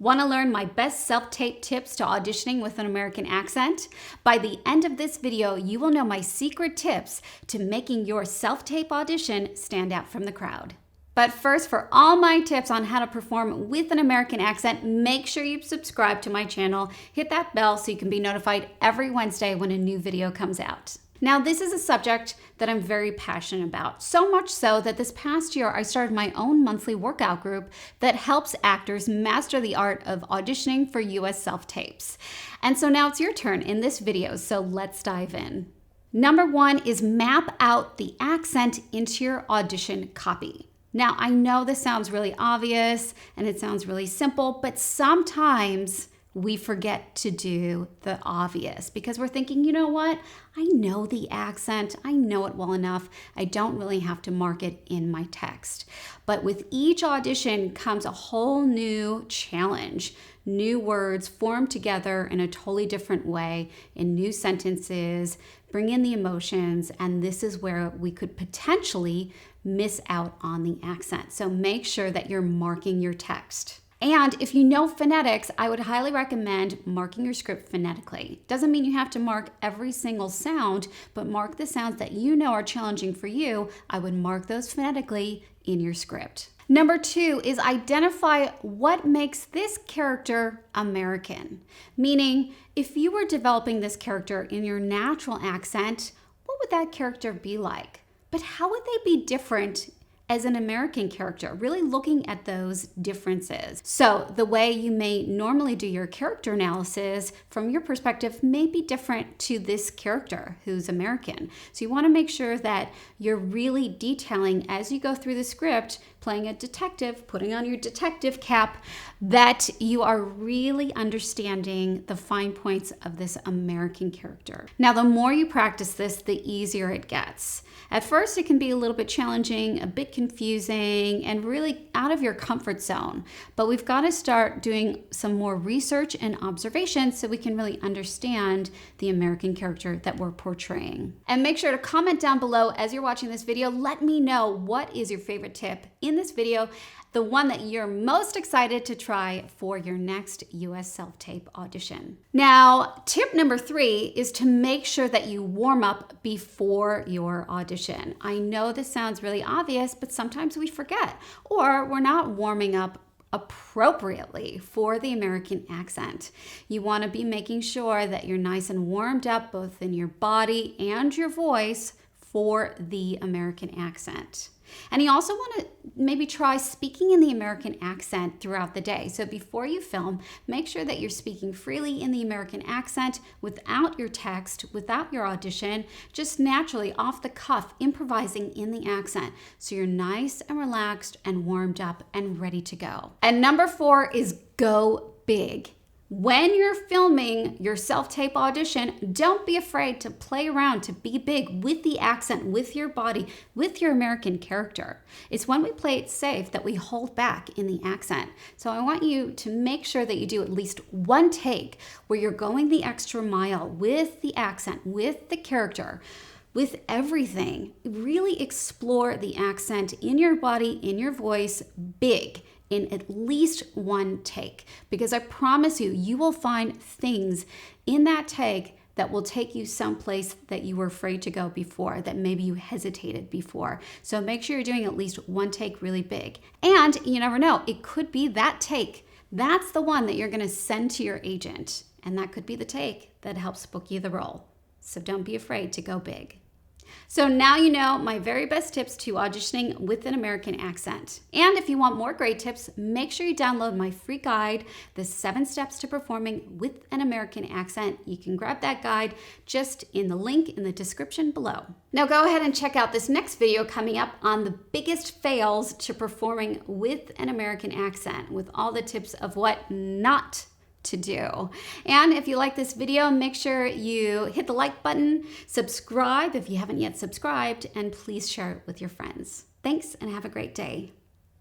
Want to learn my best self-tape tips to auditioning with an American accent? By the end of this video, you will know my secret tips to making your self-tape audition stand out from the crowd. But first, for all my tips on how to perform with an American accent, make sure you subscribe to my channel, hit that bell so you can be notified every Wednesday when a new video comes out. Now, this is a subject that I'm very passionate about, so much so that this past year I started my own monthly workout group that helps actors master the art of auditioning for U.S. self-tapes. And so now it's your turn in this video, so let's dive in. Number one is map out the accent into your audition copy. Now, I know this sounds really obvious and it sounds really simple, but sometimes we forget to do the obvious because we're thinking, you know what? I know the accent. I know it well enough. I don't really have to mark it in my text. But with each audition comes a whole new challenge. New words formed together in a totally different way, in new sentences, bring in the emotions, and this is where we could potentially miss out on the accent. So make sure that you're marking your text. And if you know phonetics, I would highly recommend marking your script phonetically. Doesn't mean you have to mark every single sound, but mark the sounds that you know are challenging for you. I would mark those phonetically in your script. Number two is identify what makes this character American. Meaning, if you were developing this character in your natural accent, what would that character be like? But how would they be different as an American character, really looking at those differences. So the way you may normally do your character analysis from your perspective may be different to this character who's American. So you want to make sure that you're really detailing as you go through the script, playing a detective, putting on your detective cap, that you are really understanding the fine points of this American character. Now, the more you practice this, the easier it gets. At first, it can be a little bit challenging, a bit confusing, and really out of your comfort zone. But we've got to start doing some more research and observation so we can really understand the American character that we're portraying. And make sure to comment down below as you're watching this video. Let me know what is your favorite tip in this video, the one that you're most excited to try for your next U.S. self-tape audition. Now, tip number three is to make sure that you warm up before your audition. I know this sounds really obvious, but sometimes we forget, or we're not warming up appropriately for the American accent. You want to be making sure that you're nice and warmed up both in your body and your voice for the American accent. And you also want to maybe try speaking in the American accent throughout the day. So before you film, make sure that you're speaking freely in the American accent without your text, without your audition, just naturally off the cuff, improvising in the accent. So you're nice and relaxed and warmed up and ready to go. And number four is go big. When you're filming your self-tape audition, don't be afraid to play around, to be big with the accent, with your body, with your American character. It's when we play it safe that we hold back in the accent. So I want you to make sure that you do at least one take where you're going the extra mile with the accent, with the character, with everything. Really explore the accent in your body, in your voice, big, in at least one take, because I promise you, you will find things in that take that will take you someplace that you were afraid to go before, that maybe you hesitated before. So make sure you're doing at least one take really big. And you never know, it could be that take. That's the one that you're gonna send to your agent. And that could be the take that helps book you the role. So don't be afraid to go big. So now you know my very best tips to auditioning with an American accent. And if you want more great tips, make sure you download my free guide, The 7 Steps to Performing with an American Accent. You can grab that guide just in the link in the description below. Now go ahead and check out this next video coming up on the biggest fails to performing with an American accent, with all the tips of what not to do. And if you like this video, make sure you hit the like button, subscribe if you haven't yet subscribed, and please share it with your friends. Thanks and have a great day.